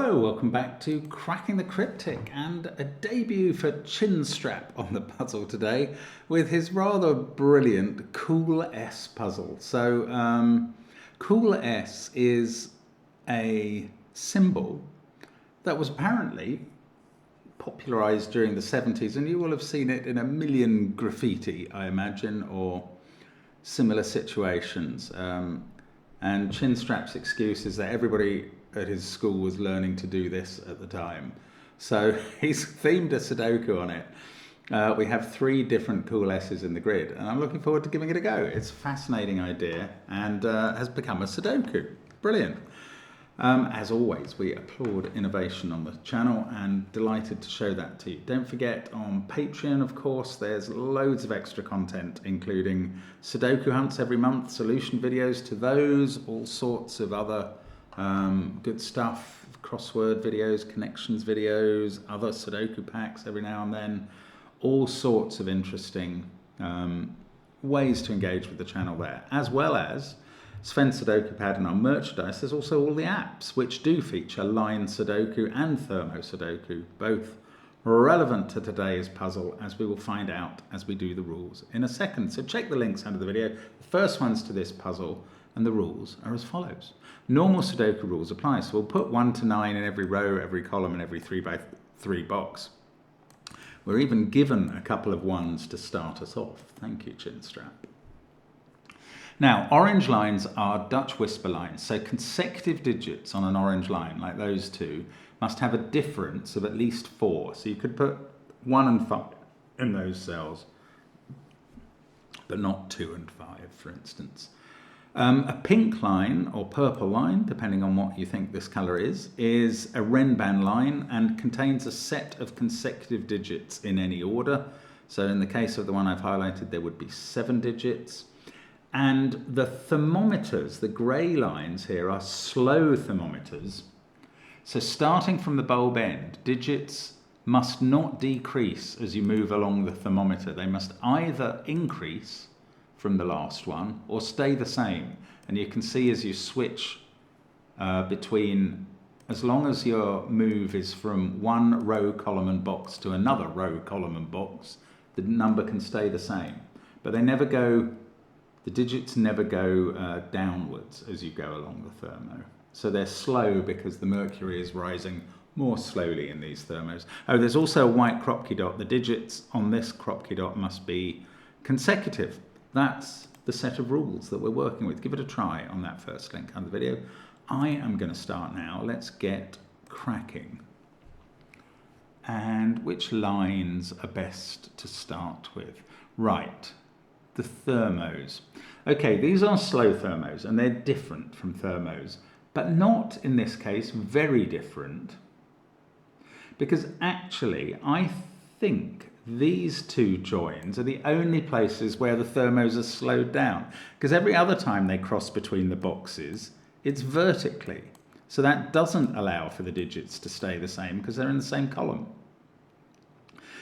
Hello, welcome back to Cracking the Cryptic, and a debut for Chinstrap on the puzzle today with his rather brilliant Cool S puzzle. So Cool S is a symbol that was apparently popularized during the 70s, and you will have seen it in a million graffiti, I imagine, or similar situations. And Chinstrap's excuse is that everybody at his school was learning to do this at the time. So he's themed a Sudoku on it. We have 3 different cool S's in the grid, and I'm looking forward to giving it a go. It's a fascinating idea and has become a Sudoku. Brilliant. As always, we applaud innovation on the channel and delighted to show that to you. Don't forget, on Patreon, of course, there's loads of extra content, including Sudoku hunts every month, solution videos to those, all sorts of other good stuff, crossword videos, connections videos, other Sudoku packs every now and then, all sorts of interesting ways to engage with the channel there, as well as Sven Sudoku Pad and our merchandise. There's also all the apps which do feature line Sudoku and thermo Sudoku, both relevant to today's puzzle, as we will find out as we do the rules in a second. So check the links under the video. The first ones to this puzzle, and the rules are as follows. Normal Sudoku rules apply, so we'll put 1 to 9 in every row, every column, and every 3 by 3 box. We're even given a couple of 1s to start us off. Thank you, Chinstrap. Now, orange lines are Dutch whisper lines, so consecutive digits on an orange line, like those two, must have a difference of at least 4. So you could put 1 and 5 in those cells, but not 2 and 5, for instance. A pink line, or purple line, depending on what you think this colour is a Renban line and contains a set of consecutive digits in any order. So in the case of the one I've highlighted, there would be 7 digits. And the thermometers, the grey lines here, are slow thermometers. So starting from the bulb end, digits must not decrease as you move along the thermometer. They must either increase from the last one or stay the same. And you can see as you switch between, as long as your move is from one row, column and box to another row, column and box, the number can stay the same. But they never go, the digits never go downwards as you go along the thermo. So they're slow because the mercury is rising more slowly in these thermos. Oh, there's also a white Kropki dot. The digits on this Kropki dot must be consecutive. That's the set of rules that we're working with. Give it a try on that first link under the video. I am going to start now. Let's get cracking. And which lines are best to start with? Right, the thermos. Okay, these are slow thermos and they're different from thermos, but not in this case very different, because actually I think these 2 joins are the only places where the thermos are slowed down, because every other time they cross between the boxes, it's vertically. So that doesn't allow for the digits to stay the same because they're in the same column.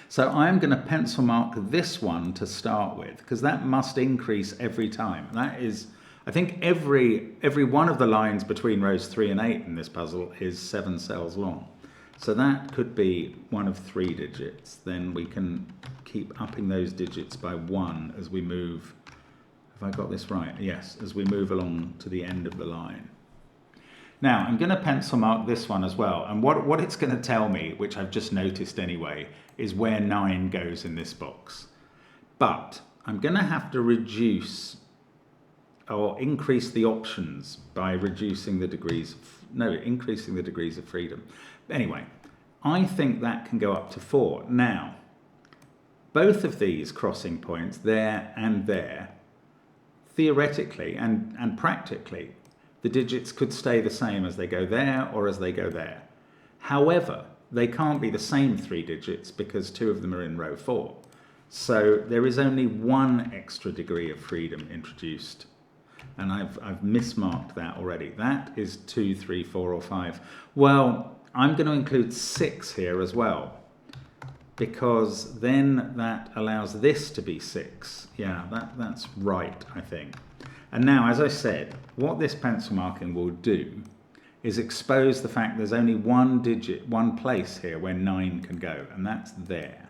So I'm going to pencil mark this one to start with, because that must increase every time. That is, I think every one of the lines between rows 3 and 8 in this puzzle is 7 cells long. So that could be one of 3 digits. Then we can keep upping those digits by 1 as we move. Have I got this right? Yes, as we move along to the end of the line. Now, I'm going to pencil mark this one as well. And what it's going to tell me, which I've just noticed anyway, is where 9 goes in this box. But I'm going to have to reduce or increase the options by reducing the degrees increasing the degrees of freedom. Anyway, I think that can go up to 4. Now, both of these crossing points, there and there, theoretically and practically, the digits could stay the same as they go there or as they go there. However, they can't be the same 3 digits because 2 of them are in row 4. So there is only 1 extra degree of freedom introduced. And I've mismarked that already. That is 2, 3, 4 or 5. Well, I'm going to include 6 here as well, because then that allows this to be 6. Yeah, that's right, I think. And now, as I said, what this pencil marking will do is expose the fact there's only one digit, one place here where 9 can go, and that's there.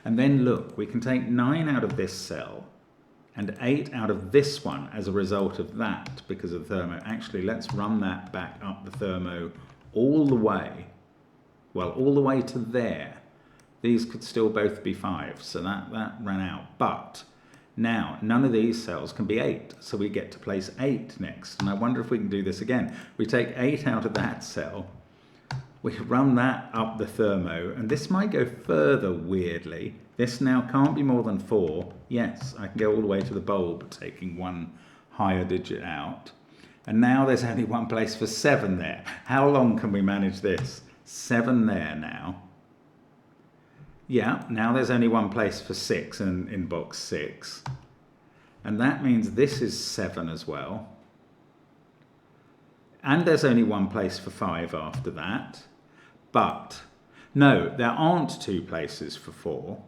And then look, we can take 9 out of this cell and 8 out of this one as a result of that, because of thermo. Actually, let's run that back up the thermo all the way, well, all the way to there. These could still both be 5, so that ran out. But now, none of these cells can be 8, so we get to place 8 next. And I wonder if we can do this again. We take 8 out of that cell, we run that up the thermo, and this might go further weirdly. This now can't be more than 4. Yes, I can go all the way to the bulb, taking one higher digit out. And now there's only one place for 7 there. How long can we manage this? 7 there now. Yeah, now there's only one place for 6 in box 6. And that means this is 7 as well. And there's only one place for 5 after that. But no, there aren't 2 places for 4,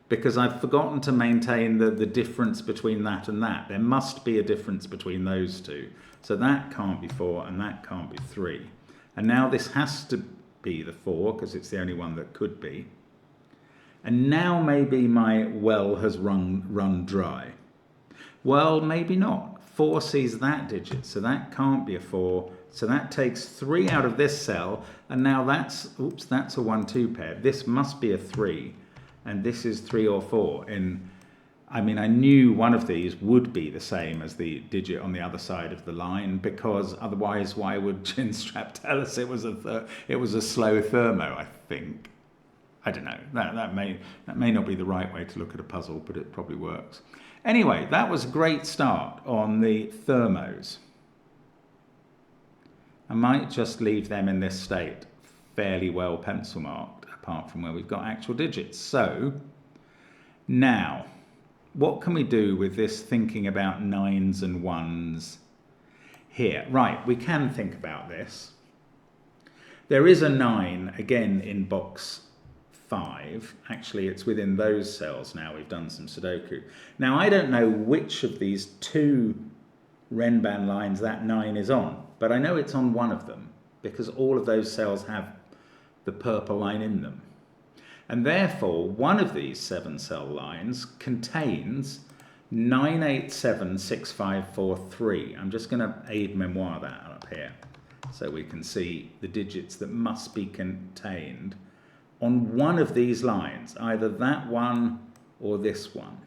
because I've forgotten to maintain the difference between that and that. There must be a difference between those two. So that can't be 4 and that can't be 3. And now this has to be the 4, because it's the only one that could be. And now maybe my well has run dry. Well, maybe not. 4 sees that digit, so that can't be a 4. So that takes 3 out of this cell, and now that's a 1-2 pair. This must be a 3, and this is 3 or 4. I mean, I knew one of these would be the same as the digit on the other side of the line, because otherwise, why would Chinstrap tell us it was a slow thermo? I think. I don't know. That may not be the right way to look at a puzzle, but it probably works. Anyway, that was a great start on the thermos. I might just leave them in this state, fairly well pencil marked, apart from where we've got actual digits. So now, what can we do with this thinking about 9s and 1s here? Right, we can think about this. There is a 9 again in box 5. Actually, it's within those cells now. We've done some Sudoku. Now, I don't know which of these 2 Renban lines that 9 is on, but I know it's on one of them, because all of those cells have the purple line in them. And therefore, one of these 7 cell lines contains 9876543. I'm just going to aid memoir that up here, so we can see the digits that must be contained on one of these lines, either that one or this one.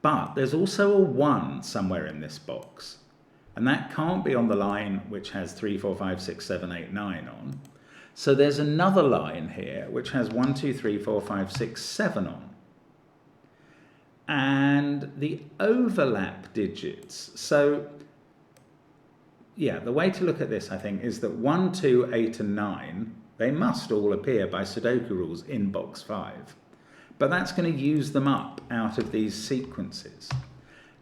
But there's also a 1 somewhere in this box, and that can't be on the line which has 3, 4, 5, 6, 7, 8, 9 on. So there's another line here which has 1, 2, 3, 4, 5, 6, 7 on. And the overlap digits, so yeah, the way to look at this, I think, is that 1, 2, 8 and 9, they must all appear by Sudoku rules in box 5. But that's going to use them up out of these sequences.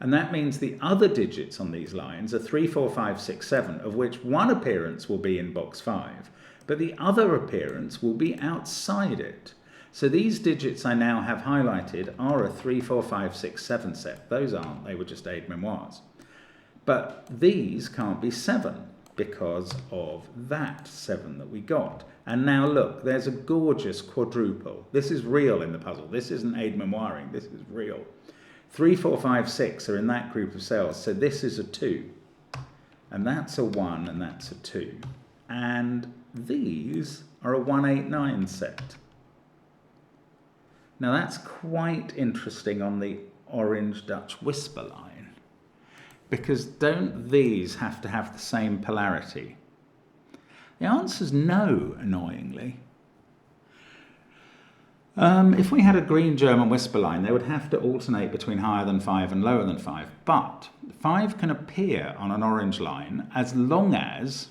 And that means the other digits on these lines are 3, 4, 5, 6, 7, of which one appearance will be in box 5, but the other appearance will be outside it. So these digits I now have highlighted are a 3, 4, 5, 6, 7 set. Those aren't, they were just aid memoirs. But these can't be 7 because of that 7 that we got. And now look, there's a gorgeous quadruple. This is real in the puzzle. This isn't aid memoiring, this is real. 3, 4, 5, 6 are in that group of cells, so this is a 2. And that's a 1 and that's a 2. And these are a 1, 8, 9 set. Now that's quite interesting on the orange Dutch whisper line, because don't these have to have the same polarity? The answer's no, annoyingly. If we had a green German whisper line, they would have to alternate between higher than 5 and lower than 5. But 5 can appear on an orange line as long as,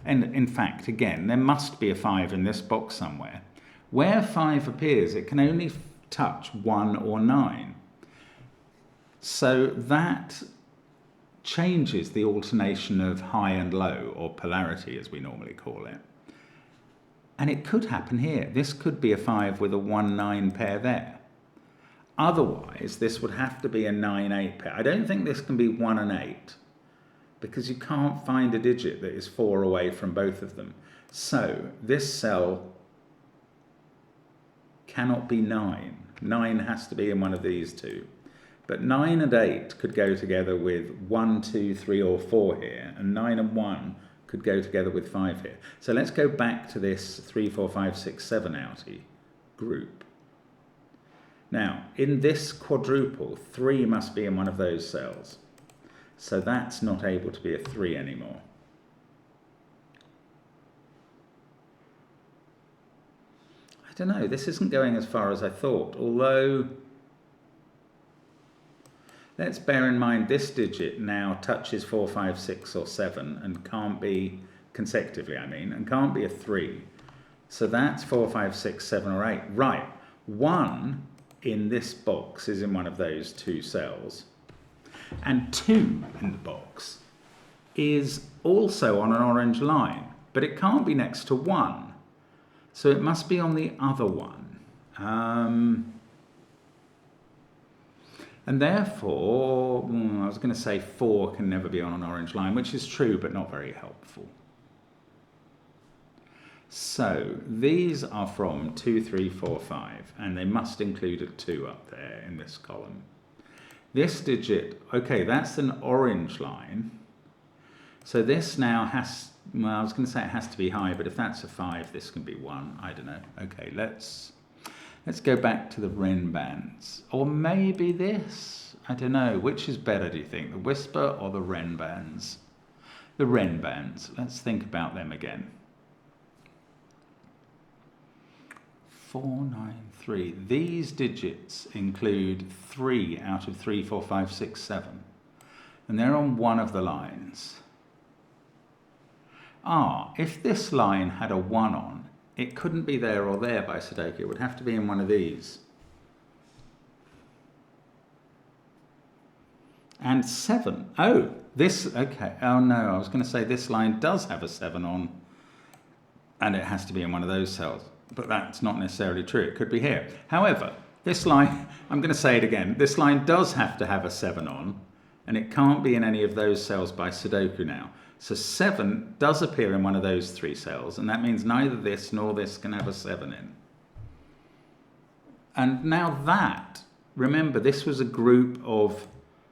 and in fact, again, there must be a 5 in this box somewhere. Where 5 appears, it can only touch 1 or 9. So that changes the alternation of high and low, or polarity as we normally call it. And it could happen here. This could be a 5 with a 1, 9 pair there. Otherwise, this would have to be a 9, 8 pair. I don't think this can be 1 and 8. because you can't find a digit that is 4 away from both of them. So this cell cannot be 9. 9 has to be in one of these two. But 9 and 8 could go together with 1, 2, 3 or 4 here, and 9 and 1 could go together with 5 here. So let's go back to this 3, 4, 5, 6, 7 outie group. Now, in this quadruple, 3 must be in one of those cells. So that's not able to be a 3 anymore. I don't know, this isn't going as far as I thought, although let's bear in mind this digit now touches 4, 5, 6 or 7 and can't be, consecutively I mean, and can't be a 3. So that's 4, 5, 6, 7 or 8. Right, 1 in this box is in one of those two cells. And 2 in the box is also on an orange line, but it can't be next to 1. So it must be on the other one. And therefore, I was going to say 4 can never be on an orange line, which is true, but not very helpful. So these are from 2, 3, 4, 5, and they must include a 2 up there in this column. This digit, okay, that's an orange line. So this now has, well, I was going to say it has to be high, but if that's a 5, this can be 1. I don't know. Okay, let's go back to the Renbans. Or maybe this. I don't know. Which is better, do you think? The Whisper or the Renbans? The Renbans. Let's think about them again. 4, 9, 3. These digits include 3 out of 3, 4, 5, 6, 7. And they're on one of the lines. If this line had a 1 on, it couldn't be there or there by Sudoku. It would have to be in one of these. And 7. Oh, this, okay. Oh no, I was going to say this line does have a 7 on, and it has to be in one of those cells. But that's not necessarily true. It could be here. However, this line, I'm going to say it again, this line does have to have a 7 on, and it can't be in any of those cells by Sudoku now. So 7 does appear in one of those 3 cells, and that means neither this nor this can have a 7 in. And now that, remember, this was a group of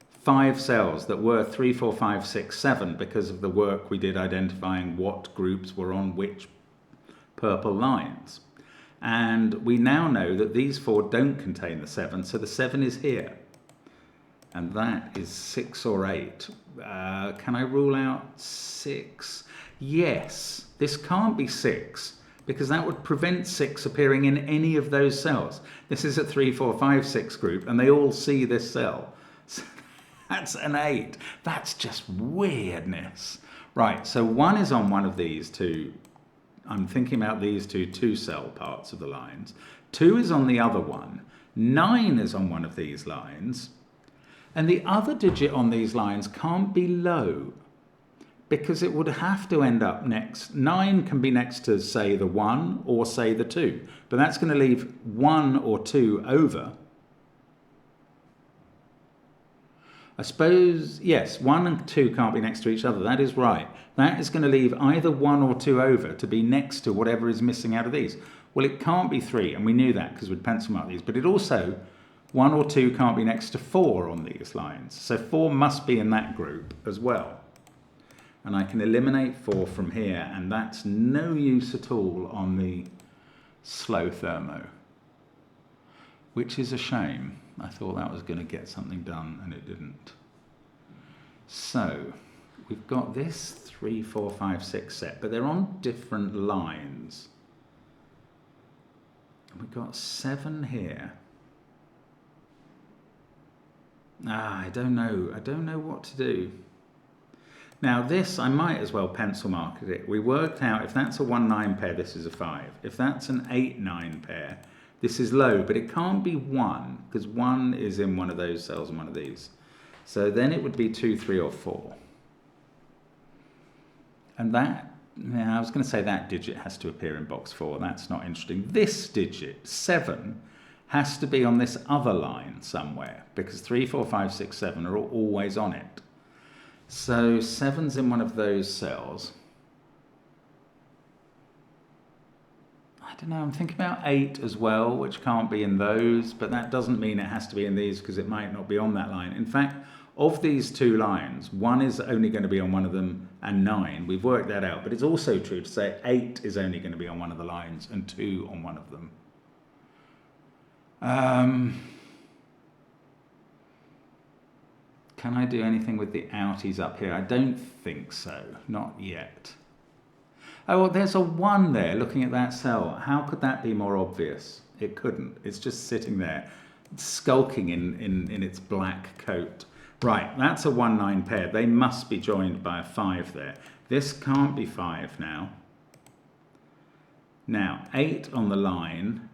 5 cells that were 3, 4, 5, 6, 7 because of the work we did identifying what groups were on which purple lines. And we now know that these 4 don't contain the 7, so the 7 is here. And that is 6 or 8. Can I rule out 6? Yes, this can't be 6, because that would prevent 6 appearing in any of those cells. This is a 3, 4, 5, 6 group, and they all see this cell. So that's an 8. That's just weirdness. Right, so 1 is on one of these two. I'm thinking about these two cell parts of the lines. 2 is on the other one. 9 is on one of these lines. And the other digit on these lines can't be low, because it would have to end up next. 9 can be next to, say, the 1 or, say, the 2. But that's going to leave 1 or 2 over. I suppose, yes, 1 and 2 can't be next to each other. That is right. That is going to leave either 1 or 2 over to be next to whatever is missing out of these. Well, it can't be 3, and we knew that because we'd pencil marked these. But it also, 1 or 2 can't be next to 4 on these lines. So 4 must be in that group as well. And I can eliminate 4 from here, and that's no use at all on the slow thermo, which is a shame. I thought that was going to get something done, and it didn't. So we've got this 3, 4, 5, 6 set, but they're on different lines. And we've got 7 here. I don't know. I don't know what to do. Now this, I might as well pencil mark it. We worked out if that's a 1-9 pair, this is a 5. If that's an 8-9 pair, this is low, but it can't be 1, because 1 is in one of those cells and one of these. So then it would be 2, 3, or 4. And that, I was going to say that digit has to appear in box 4. That's not interesting. This digit, 7, has to be on this other line somewhere, because 3, 4, 5, 6, 7 are always on it. So 7's in one of those cells. I don't know, I'm thinking about 8 as well, which can't be in those, but that doesn't mean it has to be in these because it might not be on that line. In fact, of these two lines, 1 is only going to be on one of them and 9. We've worked that out, but it's also true to say 8 is only going to be on one of the lines and 2 on one of them. Can I do anything with the outies up here? I don't think so, not yet. Oh, well, there's a 1 there looking at that cell. How could that be more obvious? It couldn't. It's just sitting there, skulking in its black coat. Right, that's a 1-9 pair. They must be joined by a 5 there. This can't be 5 now. Now, 8 on the line.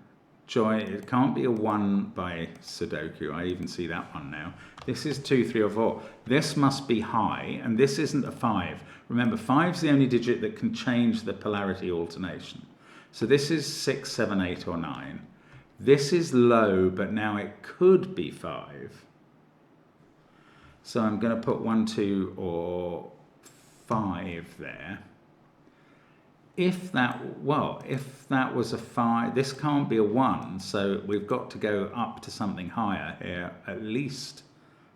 It can't be a 1 by Sudoku. I even see that one now. This is 2, 3, or 4. This must be high, and this isn't a 5. Remember, 5's the only digit that can change the polarity alternation. So this is 6, 7, 8, or 9. This is low, but now it could be 5. So I'm going to put 1, 2, or 5 there. If that was a 5, this can't be a 1, so we've got to go up to something higher here, at least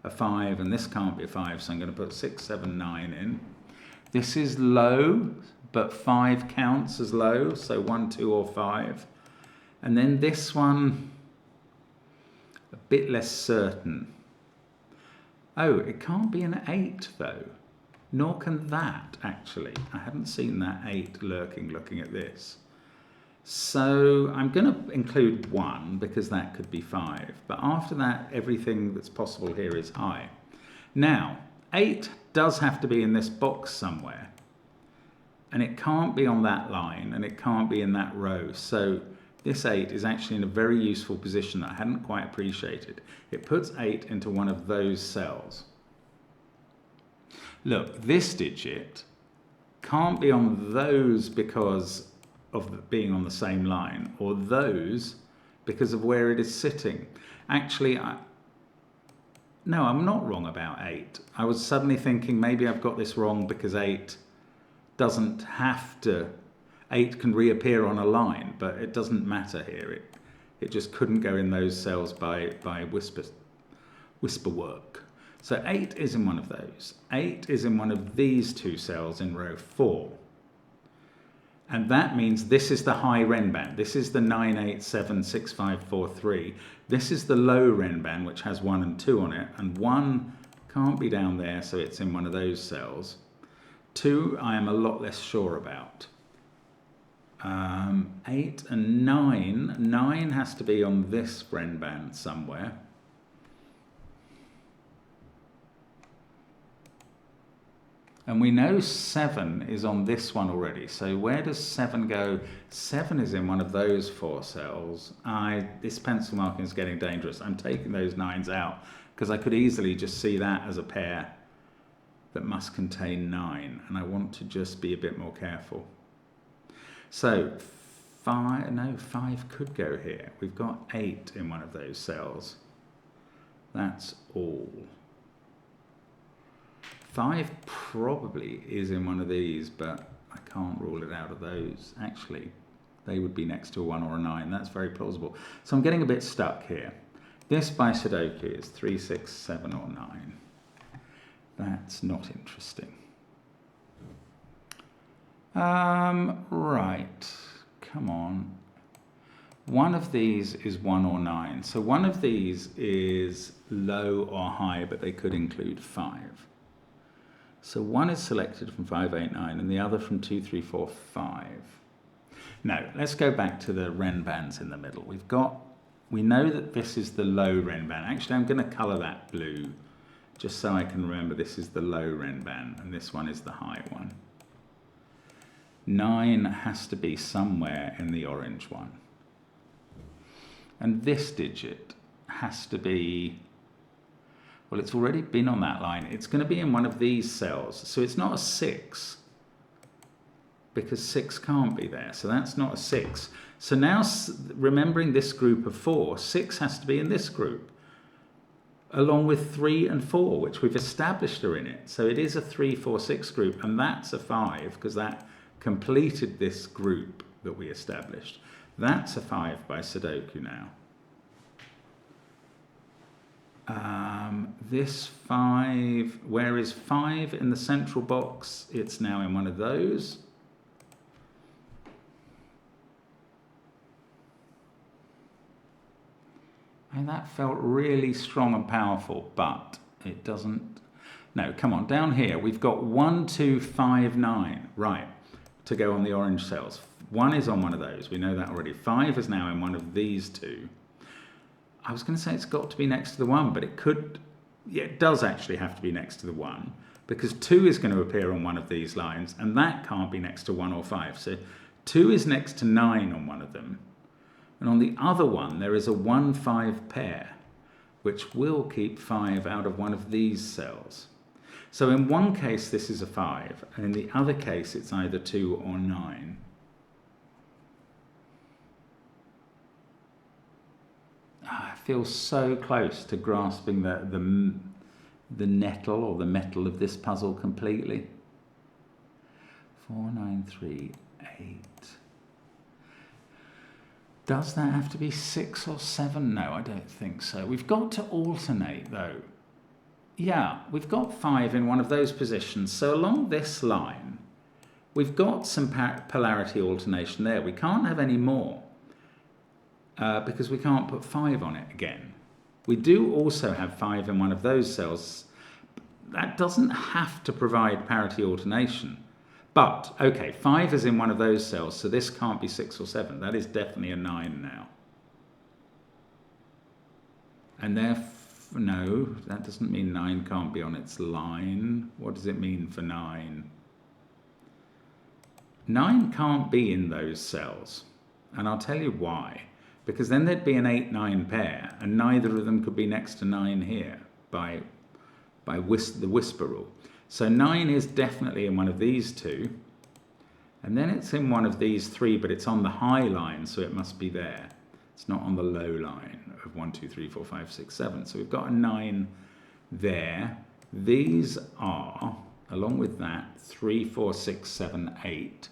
a 5, and this can't be a 5, so I'm going to put 6, 7, 9 in. This is low, but 5 counts as low, so 1, 2, or 5. And then this one, a bit less certain. Oh, it can't be an 8 though. Nor can that, actually. I haven't seen that 8 lurking looking at this. So I'm going to include 1 because that could be 5. But after that, everything that's possible here is high. Now, 8 does have to be in this box somewhere. And it can't be on that line, and it can't be in that row. So this 8 is actually in a very useful position that I hadn't quite appreciated. It puts 8 into one of those cells. Look, this digit can't be on those because of being on the same line, or those because of where it is sitting. Actually, no, I'm not wrong about 8. I was suddenly thinking maybe I've got this wrong because 8 doesn't have to, 8 can reappear on a line, but it doesn't matter here. It just couldn't go in those cells by whisper work. So 8 is in one of those. 8 is in one of these two cells in row 4. And that means this is the high Renban. This is the 9, 8, 7, 6, 5, 4, 3. This is the low Renban, which has 1 and 2 on it. And 1 can't be down there, so it's in one of those cells. 2, I am a lot less sure about. 8 and 9. 9 has to be on this Renban somewhere. And we know 7 is on this one already. So where does 7 go? 7 is in one of those 4 cells. This pencil marking is getting dangerous. I'm taking those 9s out because I could easily just see that as a pair that must contain 9. And I want to just be a bit more careful. So 5 could go here. We've got 8 in one of those cells. That's all. 5 probably is in one of these, but I can't rule it out of those. Actually, they would be next to a 1 or a 9. That's very plausible. So I'm getting a bit stuck here. This by Sudoku is 3, 6, 7, or 9. That's not interesting. Right. Come on. One of these is 1 or 9. So one of these is low or high, but they could include 5. So one is selected from 5, 8, 9, and the other from 2, 3, 4, 5. Now, let's go back to the Renbans in the middle. We know that this is the low Renban. Actually, I'm going to colour that blue, just so I can remember this is the low Renban, and this one is the high one. 9 has to be somewhere in the orange one. And this digit has to be, well, it's already been on that line. It's going to be in one of these cells. So it's not a 6, because 6 can't be there. So that's not a 6. So now, remembering this group of 4, 6 has to be in this group. along with 3 and 4, which we've established are in it. So it is a 3, 4, 6 group, and that's a 5 because that completed this group that we established. That's a 5 by Sudoku now. This 5, where is 5 in the central box? It's now in one of those. And that felt really strong and powerful, but it doesn't. No, come on, down here we've got 1, 2, 5, 9, right, to go on the orange cells. 1 is on one of those, we know that already. 5 is now in one of these two. I was going to say it's got to be next to the 1, but it could, yeah, it does actually have to be next to the 1, because 2 is going to appear on one of these lines, and that can't be next to 1 or 5. So 2 is next to 9 on one of them. And on the other one, there is a 1, 5 pair, which will keep 5 out of one of these cells. So in one case, this is a 5, and in the other case, it's either 2 or 9. I feel so close to grasping the nettle or the metal of this puzzle completely. 4, 9, 3, 8. Does that have to be 6 or 7? No, I don't think so. We've got to alternate though. Yeah, we've got 5 in one of those positions. So along this line, we've got some polarity alternation there. We can't have any more because we can't put 5 on it again. We do also have 5 in one of those cells. That doesn't have to provide parity alternation. But, okay, 5 is in one of those cells, so this can't be 6 or 7. That is definitely a 9 now. And therefore, no, that doesn't mean 9 can't be on its line. What does it mean for 9? 9 can't be in those cells. And I'll tell you why. Because then there'd be an 8, 9 pair, and neither of them could be next to 9 here by the whisper rule. So 9 is definitely in one of these two, and then it's in one of these 3, but it's on the high line, so it must be there. It's not on the low line of 1, 2, 3, 4, 5, 6, 7. So we've got a 9 there. These are, along with that, 3, 4, 6, 7, 8.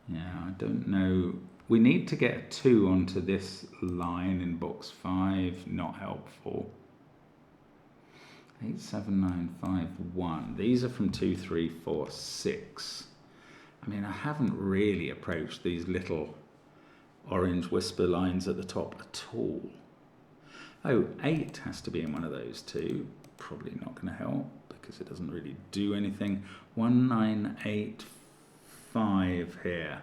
Yeah, I don't know. We need to get a 2 onto this line in box 5, not helpful. 8, 7, 9, 5, 1. These are from 2, 3, 4, 6. I mean, I haven't really approached these little orange whisper lines at the top at all. Oh, 8 has to be in one of those two. Probably not going to help because it doesn't really do anything. 1, 9, 8, 5 here.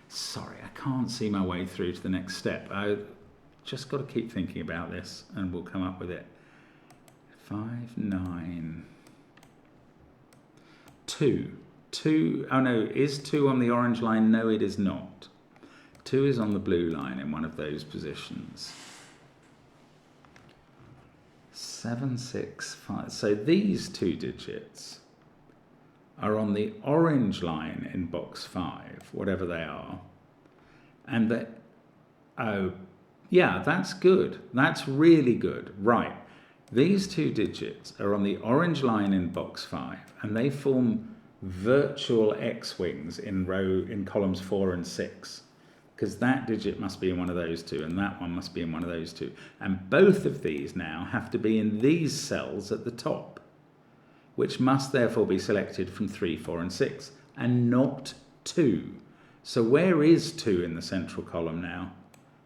Sorry, I can't see my way through to the next step. I just got to keep thinking about this and we'll come up with it. 5, 9, 2. 2, oh no, is 2 on the orange line? No, it is not. 2 is on the blue line in one of those positions. 7, 6, 5. So these 2 digits are on the orange line in box 5, whatever they are. And that, oh, yeah, that's good. That's really good. Right. These 2 digits are on the orange line in box 5, and they form virtual X-wings in columns 4 and 6, because that digit must be in one of those 2, and that one must be in one of those 2. And both of these now have to be in these cells at the top, which must therefore be selected from 3, 4, and 6, and not 2. So where is 2 in the central column now?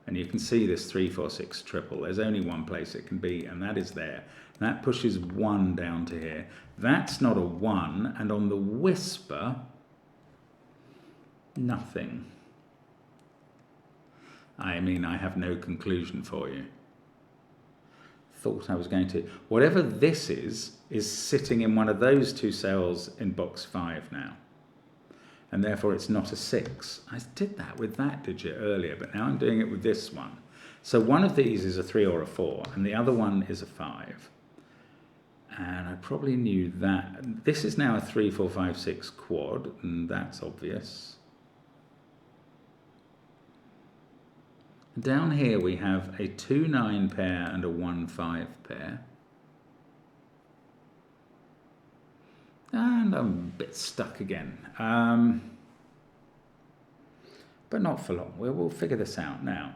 And you can see this 3, 4, 6 triple. There's only one place it can be, and that is there. That pushes 1 down to here. That's not a 1, and on the whisper, nothing. I mean, I have no conclusion for you. Thought I was going to. Whatever this is sitting in one of those 2 cells in box 5 now. And therefore it's not a 6. I did that with that digit earlier, but now I'm doing it with this one. So one of these is a 3 or a 4, and the other one is a 5. And I probably knew that. This is now a 3, 4, 5, 6 quad, and that's obvious. Down here we have a 2-9 pair and a 1-5 pair. And I'm a bit stuck again. But not for long. We'll figure this out now.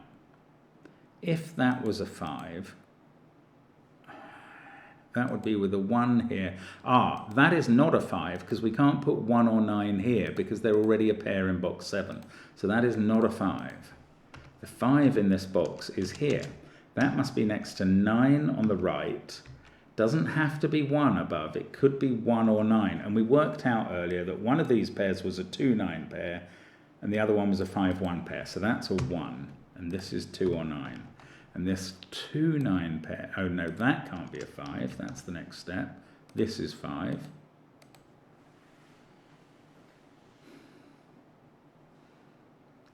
If that was a 5, that would be with a 1 here. Ah, that is not a 5 because we can't put 1 or 9 here because they're already a pair in box 7. So that is not a 5. The 5 in this box is here. That must be next to 9 on the right. Doesn't have to be 1 above. It could be 1 or 9. And we worked out earlier that one of these pairs was a 2-9 pair and the other one was a 5-1 pair. So that's a 1. And this is 2 or 9. And this 2-9 pair, oh no, that can't be a 5. That's the next step. This is 5.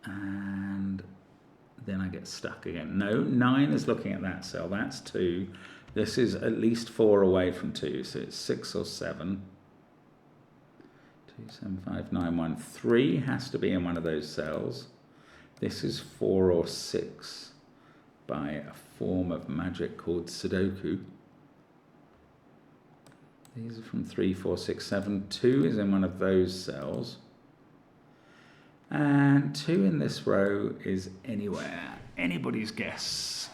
And then I get stuck again. No, 9 is looking at that cell. That's 2. This is at least 4 away from 2, so it's 6 or 7. 2, 7, 5, 9, 1. 3 has to be in one of those cells. This is 4 or 6 by a form of magic called Sudoku. These are from 3, 4, 6, 7. 2 is in one of those cells. And 2 in this row is anywhere. Anybody's guess.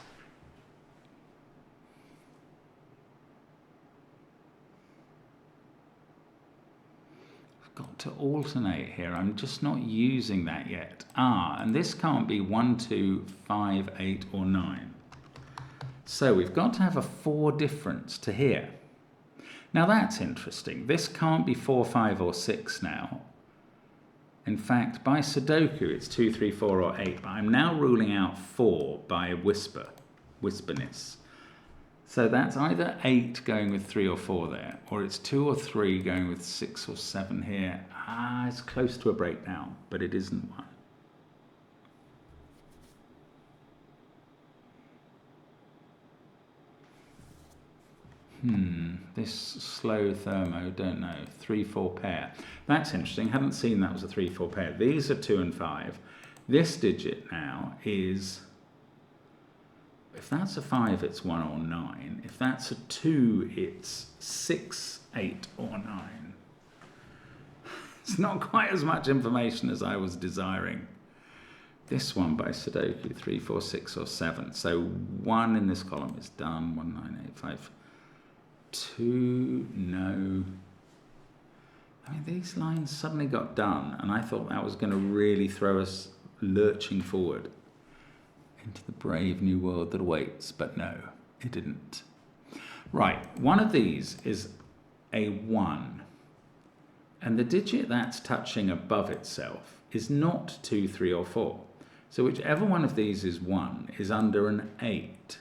I've got to alternate here. I'm just not using that yet. Ah, and this can't be 1, 2, 5, 8, or 9. So we've got to have a 4 difference to here. Now that's interesting. This can't be 4, 5, or 6 now. In fact, by Sudoku, it's 2, 3, 4, or 8, but I'm now ruling out 4 by whisperness. So that's either 8 going with 3 or 4 there, or it's 2 or 3 going with 6 or 7 here. Ah, it's close to a breakdown, but it isn't one. This slow thermo, don't know, 3, 4 pair. That's interesting, hadn't seen that was a 3, 4 pair. These are 2 and 5. This digit now is, if that's a 5, it's 1 or 9. If that's a 2, it's 6, 8, or 9. It's not quite as much information as I was desiring. This one by Sudoku, 3, 4, 6, or 7. So 1 in this column is done, 1, 9, 8, 5. 2, no. I mean, these lines suddenly got done, and I thought that was going to really throw us lurching forward into the brave new world that awaits, but no, it didn't. Right, one of these is a 1, and the digit that's touching above itself is not 2, 3, or 4. So whichever one of these is 1 is under an 8.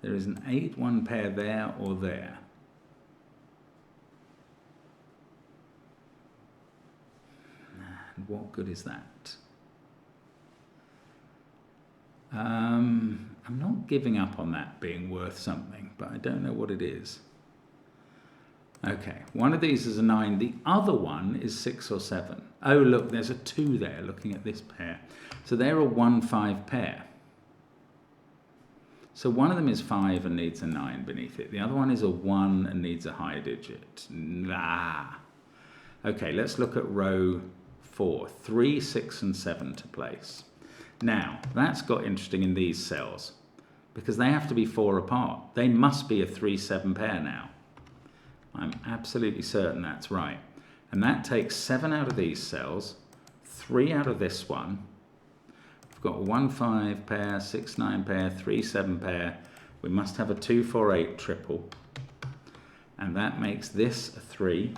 There is an 8, 1 pair there or there. And what good is that? I'm not giving up on that being worth something, but I don't know what it is. Okay, one of these is a 9. The other one is 6 or 7. Oh, look, there's a 2 there looking at this pair. So they're a 1, 5 pair. So one of them is 5 and needs a 9 beneath it. The other one is a 1 and needs a high digit. Nah. Okay, let's look at row 4. 3, 6, and 7 to place. Now, that's got interesting in these cells because they have to be 4 apart. They must be a 3, 7 pair now. I'm absolutely certain that's right. And that takes 7 out of these cells, 3 out of this one. We've got 1, 5 pair, 6, 9 pair, 3, 7 pair. We must have a 2, 4, 8 triple. And that makes this a 3.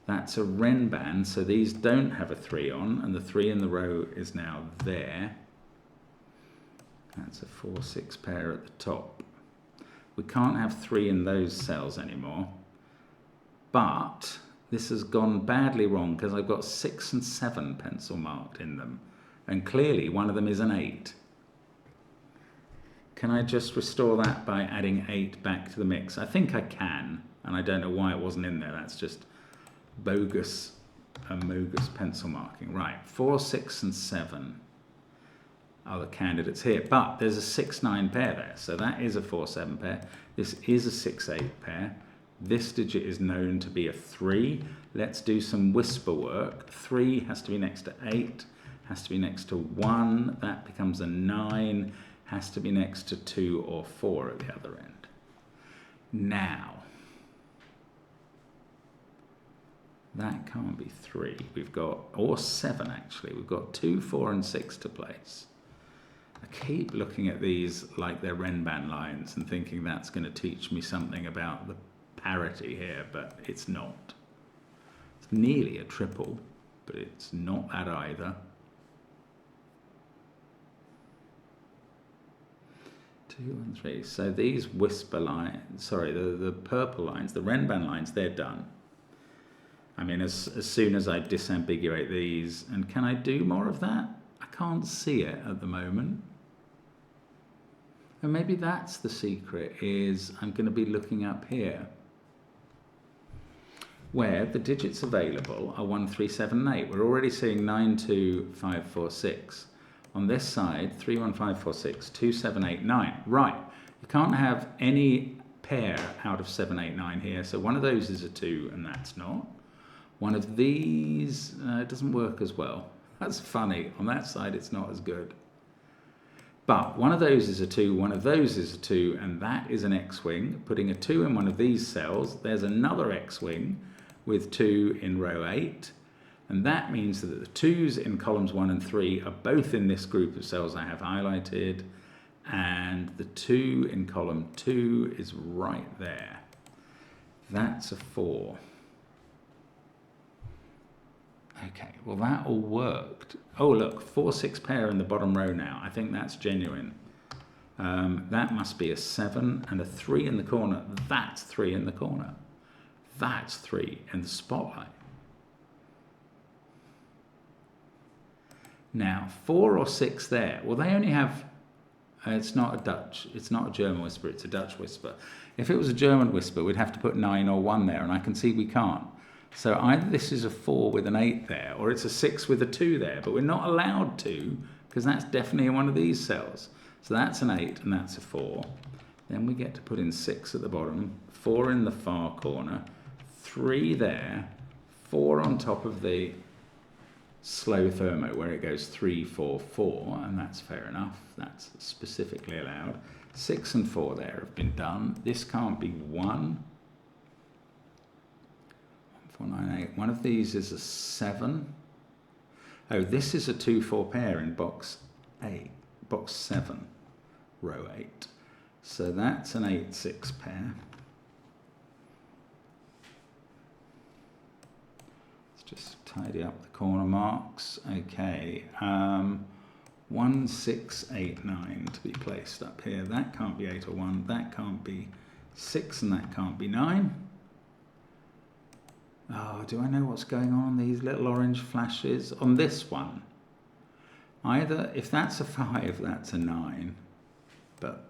That's a Renban, so these don't have a 3 on, and the 3 in the row is now there. That's a 4, 6 pair at the top. We can't have 3 in those cells anymore. But this has gone badly wrong because I've got 6 and 7 pencil marked in them. And clearly one of them is an 8. Can I just restore that by adding 8 back to the mix? I think I can, and I don't know why it wasn't in there. That's just bogus pencil marking. Right, 4, 6, and 7. other candidates here. But there's a 6-9 pair there, so that is a 4-7 pair. This is a 6-8 pair. This digit is known to be a 3. Let's do some whisper work. 3 has to be next to 8, has to be next to 1. That becomes a 9, has to be next to 2 or 4 at the other end. Now, that can't be 3. We've got, or 7 actually. We've got 2, 4 and 6 to place. I keep looking at these like they're Renban lines and thinking that's going to teach me something about the parity here, but it's not. It's nearly a triple, but it's not that either. 2 and 3. So these whisper lines, sorry, the purple lines, the Renban lines, they're done. I mean, as soon as I disambiguate these, and can I do more of that? I can't see it at the moment. And maybe that's the secret, is I'm going to be looking up here, where the digits available are 1, 3, 7, 8. We're already seeing 9, 2, 5, 4, 6. On this side, 3, 1, 5, 4, 6, 2, 7, 8, 9. Right, you can't have any pair out of 7, 8, 9 here, so one of those is a 2, and that's not. One of these, it doesn't work as well. That's funny. On that side, it's not as good. But one of those is a 2, one of those is a 2, and that is an X-wing. Putting a 2 in one of these cells, there's another X-wing with 2 in row 8. And that means that the 2s in columns 1 and 3 are both in this group of cells I have highlighted. And the 2 in column 2 is right there. That's a 4. Okay, well that all worked. Oh look, 4, 6 pair in the bottom row now. I think that's genuine. That must be a 7 and a 3 in the corner. That's 3 in the corner. That's 3 in the spotlight. Now, 4 or 6 there. Well, they only have, it's not a Dutch, it's not a German whisper, it's a Dutch whisper. If it was a German whisper, we'd have to put 9 or 1 there, and I can see we can't. So either this is a 4 with an 8 there, or it's a 6 with a 2 there, but we're not allowed to, because that's definitely in one of these cells. So that's an 8 and that's a 4. Then we get to put in 6 at the bottom, 4 in the far corner, 3 there, 4 on top of the slow thermo where it goes 3, 4, 4, and that's fair enough. That's specifically allowed. 6 and 4 there have been done. This can't be 1. 4, 9, 8. One of these is a 7. Oh, this is a 2, 4 pair in box 8, box 7, row 8. So that's an 8, 6 pair. Let's just tidy up the corner marks. Okay, 1, 6, 8, 9 to be placed up here. That can't be 8 or 1. That can't be 6, and that can't be 9. Oh, do I know what's going on these little orange flashes? On this one, either, if that's a 5, that's a 9, but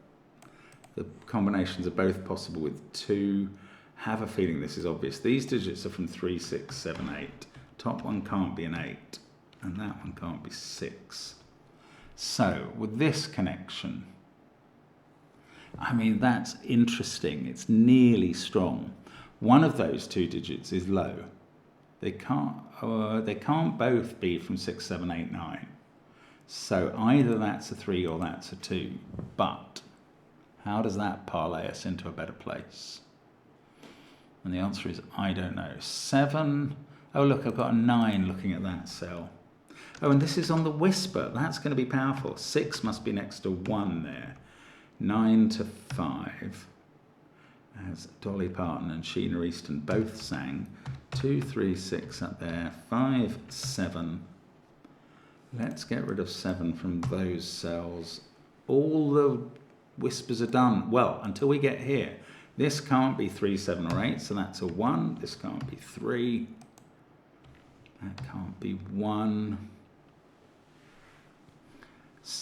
the combinations are both possible with 2. Have a feeling this is obvious. These digits are from 3, 6, 7, 8. Top one can't be an 8, and that one can't be 6. So, with this connection, I mean, that's interesting. It's nearly strong. One of those 2 digits is low. They can't both be from 6, 7, 8, 9. So either that's a 3 or that's a 2. But how does that parlay us into a better place? And the answer is, I don't know. 7, oh look, I've got a 9 looking at that cell. Oh, and this is on the whisper. That's going to be powerful. 6 must be next to 1 there. 9 to 5. As Dolly Parton and Sheena Easton both sang. 2, 3, 6 up there. 5, 7. Let's get rid of 7 from those cells. All the whispers are done. Well, until we get here. This can't be 3, 7 or 8, so that's a 1. This can't be 3. That can't be 1.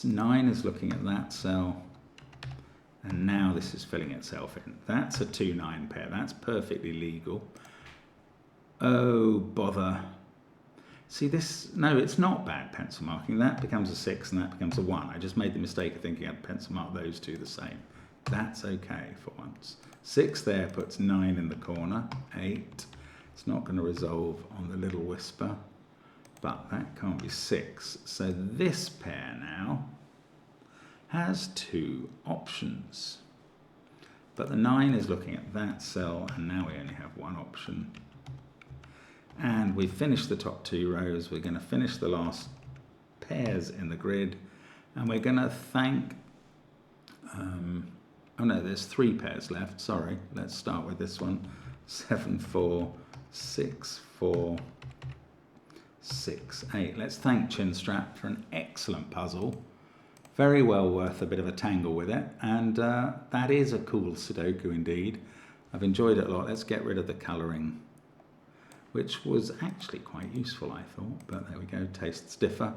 9 is looking at that cell. And now this is filling itself in. That's a 2, 9 pair. That's perfectly legal. Oh, bother. See this, no, it's not bad pencil marking. That becomes a 6 and that becomes a 1. I just made the mistake of thinking I'd pencil mark those two the same. That's okay for once. 6 there puts 9 in the corner, 8. It's not going to resolve on the little whisper, but that can't be 6. So this pair now has 2 options. But the 9 is looking at that cell, and now we only have 1 option. And we've finished the top 2 rows. We're going to finish the last pairs in the grid, and we're going to thank, oh no, there's 3 pairs left, sorry. Let's start with this one. 7, 4, 6, 4, 6, 8. Let's thank Chinstrap for an excellent puzzle. Very well worth a bit of a tangle with it, and that is a cool Sudoku indeed. I've enjoyed it a lot. Let's get rid of the colouring, which was actually quite useful, I thought, but there we go, tastes differ.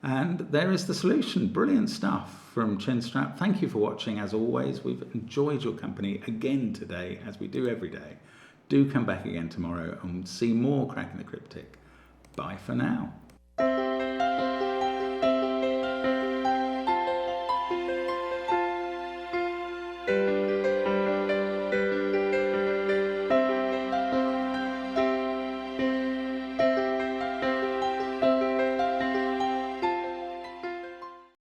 And there is the solution. Brilliant stuff from Chinstrap. Thank you for watching, as always. We've enjoyed your company again today, as we do every day. Do come back again tomorrow and see more Cracking the Cryptic. Bye for now.